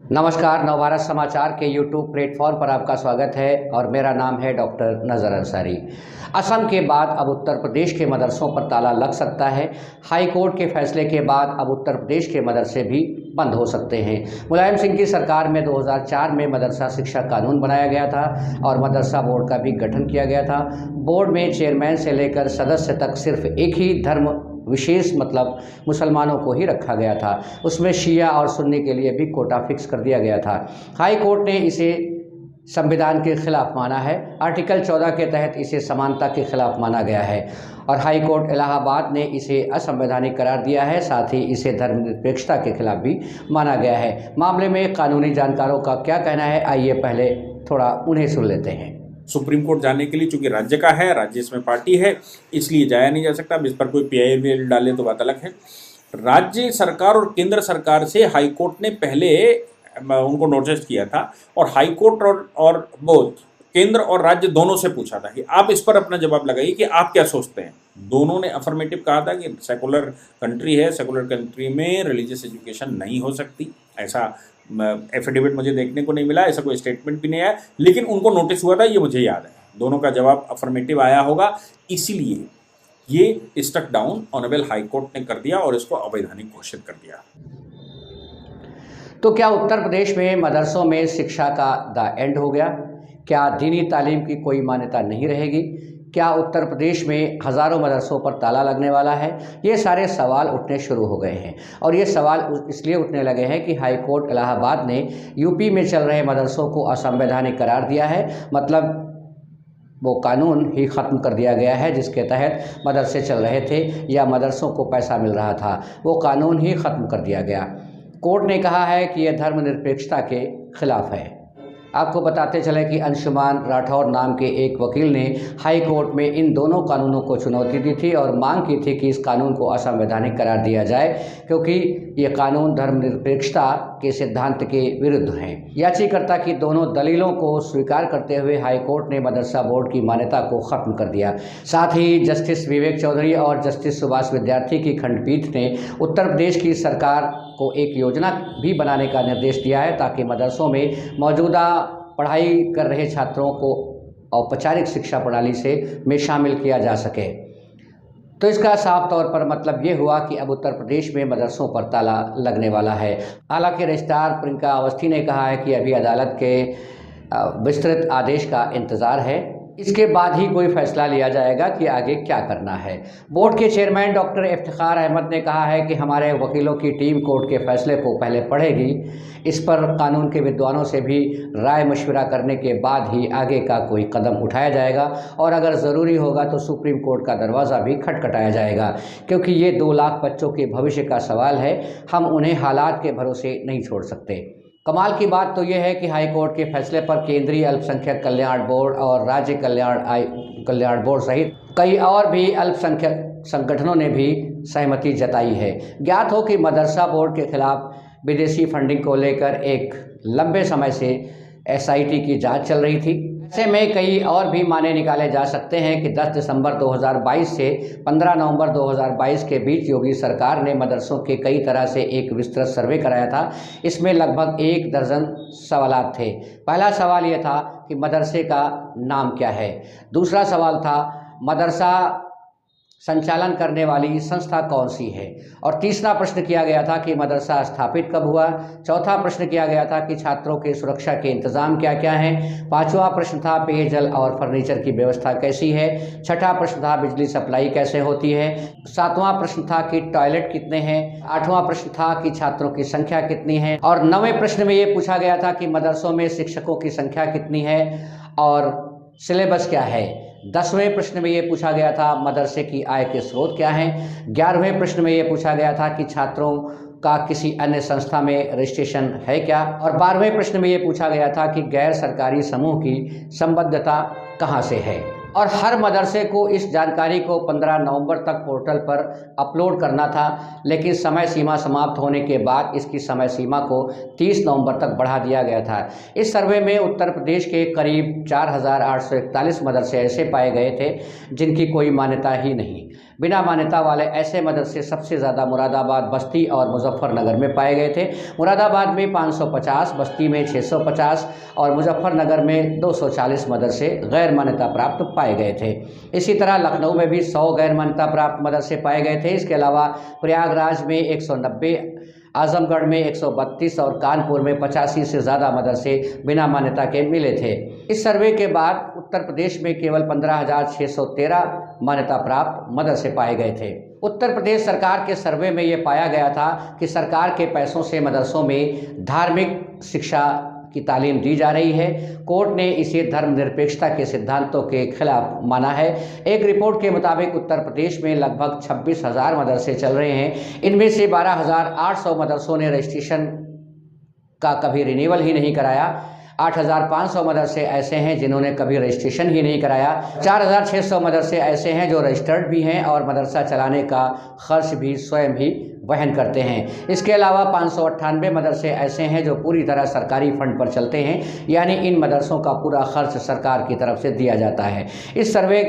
नमस्कार, नवभारत समाचार के यूट्यूब प्लेटफॉर्म पर आपका स्वागत है और मेरा नाम है डॉक्टर नज़र अंसारी। असम के बाद अब उत्तर प्रदेश के मदरसों पर ताला लग सकता है। हाई कोर्ट के फैसले के बाद अब उत्तर प्रदेश के मदरसे भी बंद हो सकते हैं। मुलायम सिंह की सरकार में 2004 में मदरसा शिक्षा कानून बनाया गया था और मदरसा बोर्ड का भी गठन किया गया था। बोर्ड में चेयरमैन से लेकर सदस्य तक सिर्फ एक ही धर्म विशेष मतलब मुसलमानों को ही रखा गया था। उसमें शिया और सुन्नी के लिए भी कोटा फिक्स कर दिया गया था। हाई कोर्ट ने इसे संविधान के खिलाफ माना है। आर्टिकल 14 के तहत इसे समानता के खिलाफ माना गया है और हाई कोर्ट इलाहाबाद ने इसे असंवैधानिक करार दिया है। साथ ही इसे धर्मनिरपेक्षता के खिलाफ भी माना गया है। मामले में कानूनी जानकारों का क्या कहना है, आइए पहले थोड़ा उन्हें सुन लेते हैं। सुप्रीम कोर्ट जाने के लिए, चूंकि राज्य का है, राज्य इसमें पार्टी है, इसलिए जाया नहीं जा सकता। अब इस पर कोई पीआई डाले तो बात अलग है। राज्य सरकार और केंद्र सरकार से हाई कोर्ट ने पहले उनको नोटिस किया था और हाई कोर्ट और बोथ केंद्र और राज्य दोनों से पूछा था कि आप इस पर अपना जवाब लगाइए कि आप क्या सोचते हैं। दोनों ने अफर्मेटिव कहा था कि सेकुलर कंट्री है, सेकुलर कंट्री में रिलीजियस एजुकेशन नहीं हो सकती। ऐसा एफिडेविट मुझे देखने को नहीं मिला, ऐसा कोई स्टेटमेंट भी नहीं आया, लेकिन उनको नोटिस हुआ था, ये मुझे याद है। दोनों का जवाब अफर्मेटिव आया होगा, इसीलिए ये struck down honourable high court ने कर दिया और इसको अवैधानिक घोषित कर दिया। तो क्या उत्तर प्रदेश में मदरसों में शिक्षा का द एंड हो गया? क्या दीनी तालीम की कोई मान्यता नहीं रहेगी? क्या उत्तर प्रदेश में हज़ारों मदरसों पर ताला लगने वाला है? ये सारे सवाल उठने शुरू हो गए हैं और ये सवाल इसलिए उठने लगे हैं कि हाई कोर्ट इलाहाबाद ने यूपी में चल रहे मदरसों को असंवैधानिक करार दिया है। मतलब वो कानून ही ख़त्म कर दिया गया है जिसके तहत मदरसे चल रहे थे या मदरसों को पैसा मिल रहा था, वो कानून ही ख़त्म कर दिया गया। कोर्ट ने कहा है कि यह धर्मनिरपेक्षता के खिलाफ है। आपको बताते चले कि अंशुमान राठौर नाम के एक वकील ने हाई कोर्ट में इन दोनों कानूनों को चुनौती दी थी और मांग की थी कि इस कानून को असंवैधानिक करार दिया जाए क्योंकि ये कानून धर्मनिरपेक्षता के सिद्धांत के विरुद्ध हैं। याचिकाकर्ता की दोनों दलीलों को स्वीकार करते हुए हाई कोर्ट ने मदरसा बोर्ड की मान्यता को ख़त्म कर दिया। साथ ही जस्टिस विवेक चौधरी और जस्टिस सुभाष विद्यार्थी की खंडपीठ ने उत्तर प्रदेश की सरकार को एक योजना भी बनाने का निर्देश दिया है ताकि मदरसों में मौजूदा पढ़ाई कर रहे छात्रों को औपचारिक शिक्षा प्रणाली में शामिल किया जा सके। तो इसका साफ तौर पर मतलब ये हुआ कि अब उत्तर प्रदेश में मदरसों पर ताला लगने वाला है। हालांकि रजिस्ट्रार प्रियंका अवस्थी ने कहा है कि अभी अदालत के विस्तृत आदेश का इंतज़ार है, इसके बाद ही कोई फैसला लिया जाएगा कि आगे क्या करना है। बोर्ड के चेयरमैन डॉक्टर इफ्तिखार अहमद ने कहा है कि हमारे वकीलों की टीम कोर्ट के फैसले को पहले पढ़ेगी, इस पर कानून के विद्वानों से भी राय मशविरा करने के बाद ही आगे का कोई कदम उठाया जाएगा और अगर ज़रूरी होगा तो सुप्रीम कोर्ट का दरवाज़ा भी खटखटाया जाएगा क्योंकि ये 2 लाख बच्चों के भविष्य का सवाल है। हम उन्हें हालात के भरोसे नहीं छोड़ सकते। कमाल की बात तो यह है कि हाई कोर्ट के फैसले पर केंद्रीय अल्पसंख्यक कल्याण बोर्ड और राज्य कल्याण बोर्ड सहित कई और भी अल्पसंख्यक संगठनों ने भी सहमति जताई है। ज्ञात हो कि मदरसा बोर्ड के खिलाफ विदेशी फंडिंग को लेकर एक लंबे समय से एसआईटी की जांच चल रही थी। ऐसे में कई और भी माने निकाले जा सकते हैं कि 10 दिसंबर 2022 से 15 नवंबर 2022 के बीच योगी सरकार ने मदरसों के कई तरह से एक विस्तृत सर्वे कराया था। इसमें लगभग 1 दर्जन सवाल थे। पहला सवाल ये था कि मदरसे का नाम क्या है। दूसरा सवाल था मदरसा संचालन करने वाली संस्था कौन सी है और तीसरा प्रश्न किया गया था कि मदरसा स्थापित कब हुआ। चौथा प्रश्न किया गया था कि छात्रों के सुरक्षा के इंतज़ाम क्या क्या हैं। पांचवा प्रश्न था पेयजल और फर्नीचर की व्यवस्था कैसी है। छठा प्रश्न था बिजली सप्लाई कैसे होती है। सातवां प्रश्न था कि टॉयलेट कितने हैं। आठवां प्रश्न था कि छात्रों की संख्या कितनी है और 9वें प्रश्न में ये पूछा गया था कि मदरसों में शिक्षकों की संख्या कितनी है और सिलेबस क्या है। 10वें प्रश्न में ये पूछा गया था मदरसे की आय के स्रोत क्या हैं। 11वें प्रश्न में ये पूछा गया था कि छात्रों का किसी अन्य संस्था में रजिस्ट्रेशन है क्या और 12वें प्रश्न में ये पूछा गया था कि गैर सरकारी समूह की संबद्धता कहाँ से है। और हर मदरसे को इस जानकारी को 15 नवंबर तक पोर्टल पर अपलोड करना था, लेकिन समय सीमा समाप्त होने के बाद इसकी समय सीमा को 30 नवंबर तक बढ़ा दिया गया था। इस सर्वे में उत्तर प्रदेश के करीब 4841 मदरसे ऐसे पाए गए थे जिनकी कोई मान्यता ही नहीं। बिना मान्यता वाले ऐसे मदरसे सबसे ज़्यादा मुरादाबाद, बस्ती और मुजफ्फरनगर में पाए गए थे। मुरादाबाद में 550, बस्ती में 650 और मुजफ्फरनगर में 240 मदरसे गैर मान्यता प्राप्त पाए गए थे। इसी तरह लखनऊ में भी 100 गैर मान्यता प्राप्त मदरसे पाए गए थे। इसके अलावा प्रयागराज में 190, आजमगढ़ में 132 और कानपुर में 85 से ज़्यादा मदरसे बिना मान्यता के मिले थे। इस सर्वे के बाद उत्तर प्रदेश में केवल 15,613 मान्यता प्राप्त मदरसे पाए गए थे। उत्तर प्रदेश सरकार के सर्वे में ये पाया गया था कि सरकार के पैसों से मदरसों में धार्मिक शिक्षा की तालीम दी जा रही है। कोर्ट ने इसे धर्मनिरपेक्षता के सिद्धांतों के खिलाफ माना है। एक रिपोर्ट के मुताबिक उत्तर प्रदेश में लगभग 26,000 मदरसे चल रहे हैं। इनमें से 12,800 मदरसों ने रजिस्ट्रेशन का कभी रिन्यूअल ही नहीं कराया। 8,500 मदरसे ऐसे हैं जिन्होंने कभी रजिस्ट्रेशन ही नहीं कराया। 4,600 मदरसे ऐसे हैं जो रजिस्टर्ड भी हैं और मदरसा चलाने का खर्च भी स्वयं ही वहन करते हैं। इसके अलावा 598 मदरसे ऐसे हैं जो पूरी तरह सरकारी फंड पर चलते हैं, यानी इन मदरसों का पूरा खर्च सरकार की तरफ से दिया जाता है। इस सर्वे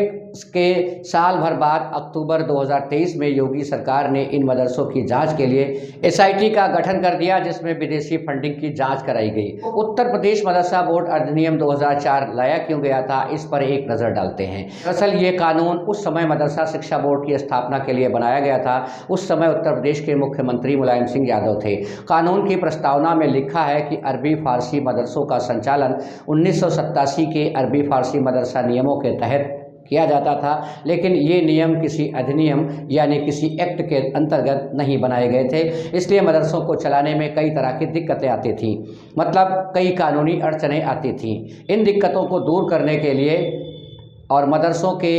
के साल भर बाद अक्टूबर 2023 में योगी सरकार ने इन मदरसों की जांच के लिए SIT का गठन कर दिया, जिसमें विदेशी फंडिंग की जांच कराई गई। उत्तर प्रदेश मदरसा बोर्ड अधिनियम 2004 लाया क्यों गया था, इस पर एक नज़र डालते हैं। दरअसल ये कानून उस समय मदरसा शिक्षा बोर्ड की स्थापना के लिए बनाया गया था। उस समय उत्तर प्रदेश के मुख्यमंत्री मुलायम सिंह यादव थे। कानून की प्रस्तावना में लिखा है कि अरबी फारसी मदरसों का संचालन 1987 के अरबी फारसी मदरसा नियमों के तहत किया जाता था, लेकिन ये नियम किसी अधिनियम यानी किसी एक्ट के अंतर्गत नहीं बनाए गए थे। इसलिए मदरसों को चलाने में कई तरह की दिक्कतें आती थीं, मतलब कई कानूनी अड़चनें आती थीं। इन दिक्कतों को दूर करने के लिए और मदरसों के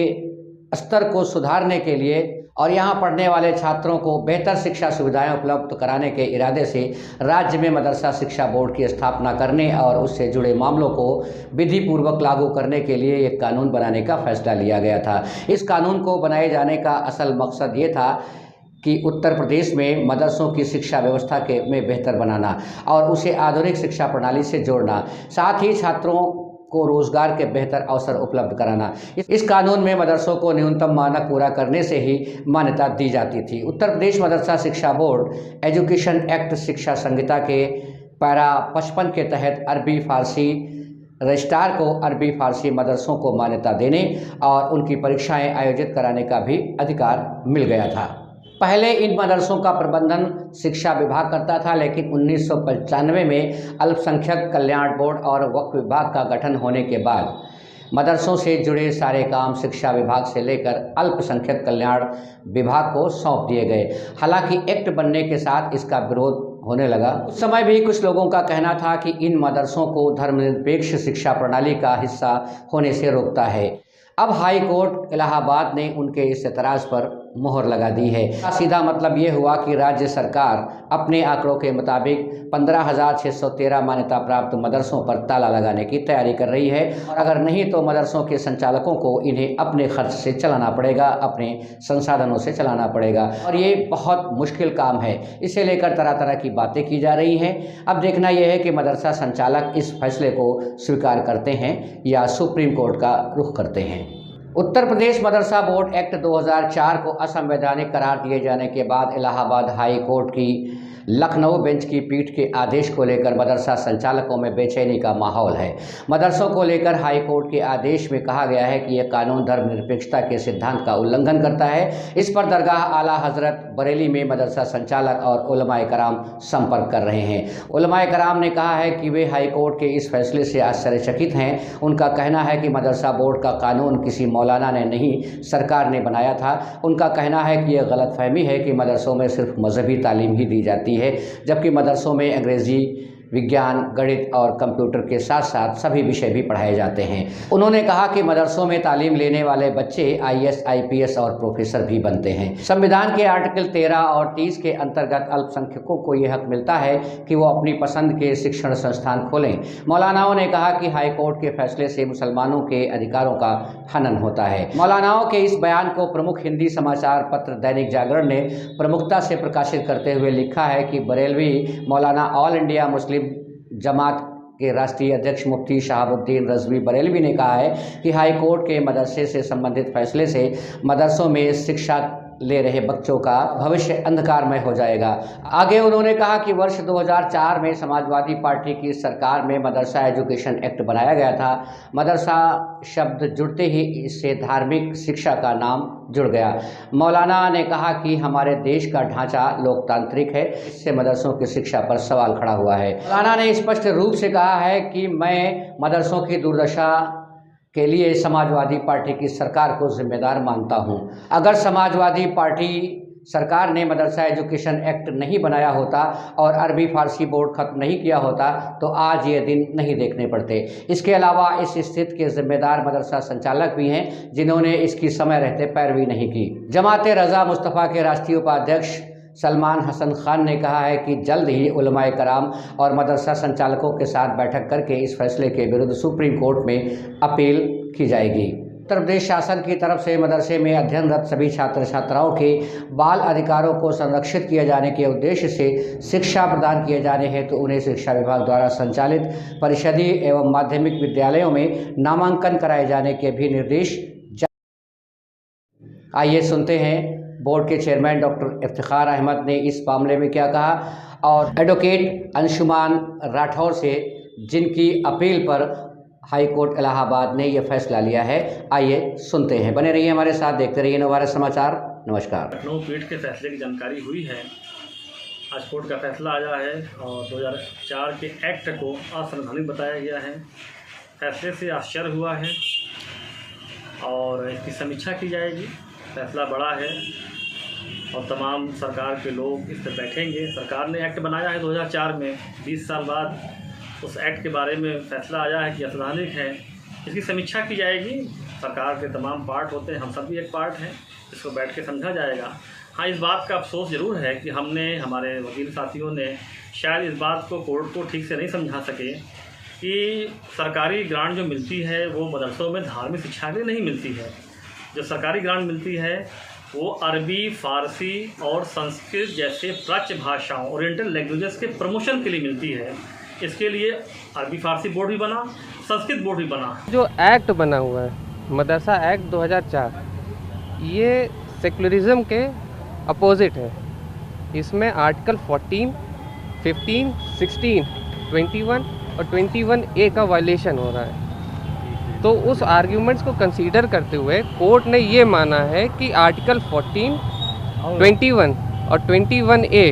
स्तर को सुधारने के लिए और यहाँ पढ़ने वाले छात्रों को बेहतर शिक्षा सुविधाएं उपलब्ध कराने के इरादे से राज्य में मदरसा शिक्षा बोर्ड की स्थापना करने और उससे जुड़े मामलों को विधिपूर्वक लागू करने के लिए एक कानून बनाने का फैसला लिया गया था। इस कानून को बनाए जाने का असल मकसद ये था कि उत्तर प्रदेश में मदरसों की शिक्षा व्यवस्था में बेहतर बनाना और उसे आधुनिक शिक्षा प्रणाली से जोड़ना, साथ ही छात्रों को रोजगार के बेहतर अवसर उपलब्ध कराना। इस कानून में मदरसों को न्यूनतम मानक पूरा करने से ही मान्यता दी जाती थी। उत्तर प्रदेश मदरसा शिक्षा बोर्ड एजुकेशन एक्ट शिक्षा संहिता के पैरा 55 के तहत अरबी फारसी रजिस्ट्रार को अरबी फारसी मदरसों को मान्यता देने और उनकी परीक्षाएं आयोजित कराने का भी अधिकार मिल गया था। पहले इन मदरसों का प्रबंधन शिक्षा विभाग करता था, लेकिन 1995 में अल्पसंख्यक कल्याण बोर्ड और वक्फ विभाग का गठन होने के बाद मदरसों से जुड़े सारे काम शिक्षा विभाग से लेकर अल्पसंख्यक कल्याण विभाग को सौंप दिए गए। हालांकि एक्ट बनने के साथ इसका विरोध होने लगा। उस समय भी कुछ लोगों का कहना था कि इन मदरसों को धर्मनिरपेक्ष शिक्षा प्रणाली का हिस्सा होने से रोकता है। अब हाई कोर्ट इलाहाबाद ने उनके इस एतराज़ पर मोहर लगा दी है। सीधा मतलब ये हुआ कि राज्य सरकार अपने आंकड़ों के मुताबिक 15,613 मान्यता प्राप्त मदरसों पर ताला लगाने की तैयारी कर रही है, और अगर नहीं तो मदरसों के संचालकों को इन्हें अपने खर्च से चलाना पड़ेगा, अपने संसाधनों से चलाना पड़ेगा, और ये बहुत मुश्किल काम है। इसे लेकर तरह तरह की बातें की जा रही हैं। अब देखना यह है कि मदरसा संचालक इस फैसले को स्वीकार करते हैं या सुप्रीम कोर्ट का रुख करते हैं। उत्तर प्रदेश मदरसा बोर्ड एक्ट 2004 को असंवैधानिक करार दिए जाने के बाद इलाहाबाद हाई कोर्ट की लखनऊ बेंच की पीठ के आदेश को लेकर मदरसा संचालकों में बेचैनी का माहौल है। मदरसों को लेकर हाई कोर्ट के आदेश में कहा गया है कि यह कानून धर्मनिरपेक्षता के सिद्धांत का उल्लंघन करता है। इस पर दरगाह आला हजरत बरेली में मदरसा संचालक और उलमाए कराम संपर्क कर रहे हैं। उलमाए कराम ने कहा है कि वे हाई कोर्ट के इस फैसले से आश्चर्यचकित हैं। उनका कहना है कि मदरसा बोर्ड का कानून किसी मौलाना ने नहीं, सरकार ने बनाया था। उनका कहना है कि यह गलतफहमी है कि मदरसों में सिर्फ मजहबी तालीम ही दी जाती है, जबकि मदरसों में अंग्रेजी, विज्ञान, गणित और कंप्यूटर के साथ साथ सभी विषय भी पढ़ाए जाते हैं। उन्होंने कहा कि मदरसों में तालीम लेने वाले बच्चे IAS, IPS और प्रोफेसर भी बनते हैं। संविधान के आर्टिकल 13 और 30 के अंतर्गत अल्पसंख्यकों को यह हक मिलता है कि वो अपनी पसंद के शिक्षण संस्थान खोलें। मौलानाओं ने कहा कि हाई कोर्ट के फैसले से मुसलमानों के अधिकारों का हनन होता है। मौलानाओं के इस बयान को प्रमुख हिंदी समाचार पत्र दैनिक जागरण ने प्रमुखता से प्रकाशित करते हुए लिखा है कि बरेलवी मौलाना ऑल इंडिया मुस्लिम जमात के राष्ट्रीय अध्यक्ष मुफ्ती शहाबुद्दीन रज़वी बरेलवी ने कहा है कि हाई कोर्ट के मदरसे से संबंधित फैसले से मदरसों में शिक्षा ले रहे बच्चों का भविष्य अंधकारमय हो जाएगा। आगे उन्होंने कहा कि वर्ष 2004 में समाजवादी पार्टी की सरकार में मदरसा एजुकेशन एक्ट बनाया गया था। मदरसा शब्द जुड़ते ही इससे धार्मिक शिक्षा का नाम जुड़ गया। मौलाना ने कहा कि हमारे देश का ढांचा लोकतांत्रिक है, इससे मदरसों की शिक्षा पर सवाल खड़ा हुआ है। मौलाना ने स्पष्ट रूप से कहा है कि मैं मदरसों की दुर्दशा के लिए समाजवादी पार्टी की सरकार को जिम्मेदार मानता हूं। अगर समाजवादी पार्टी सरकार ने मदरसा एजुकेशन एक्ट नहीं बनाया होता और अरबी फारसी बोर्ड खत्म नहीं किया होता तो आज ये दिन नहीं देखने पड़ते। इसके अलावा इस स्थिति के जिम्मेदार मदरसा संचालक भी हैं जिन्होंने इसकी समय रहते पैरवी नहीं की। जमात रज़ा मुस्तफ़ा के राष्ट्रीय उपाध्यक्ष सलमान हसन खान ने कहा है कि जल्द ही उलमाए कराम और मदरसा संचालकों के साथ बैठक करके इस फैसले के विरुद्ध सुप्रीम कोर्ट में अपील की जाएगी। उत्तर प्रदेश शासन की तरफ से मदरसे में अध्ययनरत सभी छात्र छात्राओं के बाल अधिकारों को संरक्षित किए जाने के उद्देश्य से शिक्षा प्रदान किए जाने हेतु उन्हें शिक्षा विभाग द्वारा संचालित परिषदीय एवं माध्यमिक विद्यालयों में नामांकन कराए जाने के भी निर्देश। आइए सुनते हैं बोर्ड के चेयरमैन डॉक्टर इफ्तिखार अहमद ने इस मामले में क्या कहा और एडवोकेट अंशुमान राठौर से जिनकी अपील पर हाई कोर्ट इलाहाबाद ने यह फैसला लिया है। आइए सुनते हैं, बने रहिए हमारे साथ, देखते रहिए नवभारत समाचार। नमस्कार। लखनऊ पीठ के फैसले की जानकारी हुई है। आज कोर्ट का फैसला आया है और 2004 के एक्ट को असंवैधानिक बताया गया है। फैसले से आश्चर्य हुआ है और इसकी समीक्षा की जाएगी। फैसला बड़ा है और तमाम सरकार के लोग इस पर बैठेंगे। सरकार ने एक्ट बनाया है 2004 में, 20 साल बाद उस एक्ट के बारे में फैसला आया है कि असंवैधानिक है। इसकी समीक्षा की जाएगी। सरकार के तमाम पार्ट होते हैं, हम सब भी एक पार्ट हैं, इसको बैठ के समझा जाएगा। हाँ, इस बात का अफसोस ज़रूर है कि हमारे वकील साथियों ने शायद इस बात को कोर्ट को ठीक से नहीं समझा सके कि सरकारी ग्रांट जो मिलती है वो मदरसों में धार्मिक शिक्षा के लिए नहीं मिलती है। जो सरकारी ग्रांट मिलती है वो अरबी, फ़ारसी और संस्कृत जैसे प्राच्य भाषाओं, ओरिएंटल लैंग्वेजेस के प्रमोशन के लिए मिलती है। इसके लिए अरबी फ़ारसी बोर्ड भी बना, संस्कृत बोर्ड भी बना। जो एक्ट बना हुआ है मदरसा एक्ट 2004, ये सेकुलरिज्म के अपोजिट है। इसमें आर्टिकल 14, 15, 16, 21 और 21A का वायलेशन हो रहा है। तो उस आर्ग्यूमेंट्स को कंसीडर करते हुए कोर्ट ने ये माना है कि आर्टिकल 14, 21 और 21A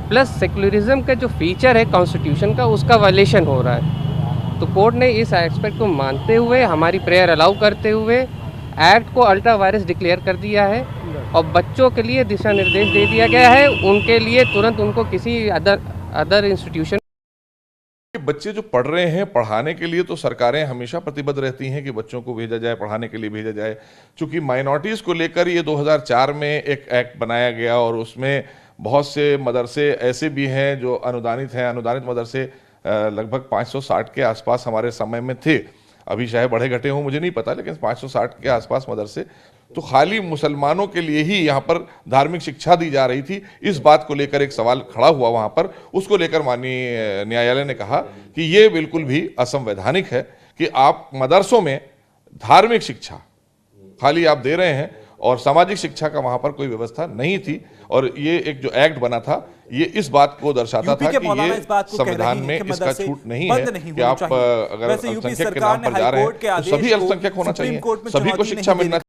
प्लस सेकुलरिज्म का जो फीचर है कॉन्स्टिट्यूशन का, उसका वायलेशन हो रहा है। तो कोर्ट ने इस एस्पेक्ट को मानते हुए, हमारी प्रेयर अलाउ करते हुए एक्ट को अल्ट्रा वायरस डिक्लेयर कर दिया है और बच्चों के लिए दिशा निर्देश दे दिया गया है। उनके लिए तुरंत उनको किसी अदर इंस्टीट्यूशन, बच्चे जो पढ़ रहे हैं, पढ़ाने के लिए तो सरकारें हमेशा प्रतिबद्ध रहती हैं कि बच्चों को भेजा जाए, पढ़ाने के लिए भेजा जाए। चूंकि माइनॉरिटीज़ को लेकर ये 2004 में एक एक्ट बनाया गया और उसमें बहुत से मदरसे ऐसे भी हैं जो अनुदानित हैं। अनुदानित मदरसे लगभग 560 के आसपास हमारे समय में थे। अभी शायद बढ़े घटे हों, मुझे नहीं पता, लेकिन 560 के आसपास मदरसे तो खाली मुसलमानों के लिए ही यहाँ पर धार्मिक शिक्षा दी जा रही थी। इस बात को लेकर एक सवाल खड़ा हुआ वहाँ पर, उसको लेकर माननीय न्यायालय ने कहा कि ये बिल्कुल भी असंवैधानिक है कि आप मदरसों में धार्मिक शिक्षा खाली आप दे रहे हैं और सामाजिक शिक्षा का वहाँ पर कोई व्यवस्था नहीं थी। और ये एक जो एक्ट बना था ये इस बात को दर्शाता था कि ये संविधान में इसका छूट नहीं है कि आप अगर अल्पसंख्यक के नाम पर जा रहे हैं तो सभी अल्पसंख्यक होना चाहिए, सभी को शिक्षा मिलना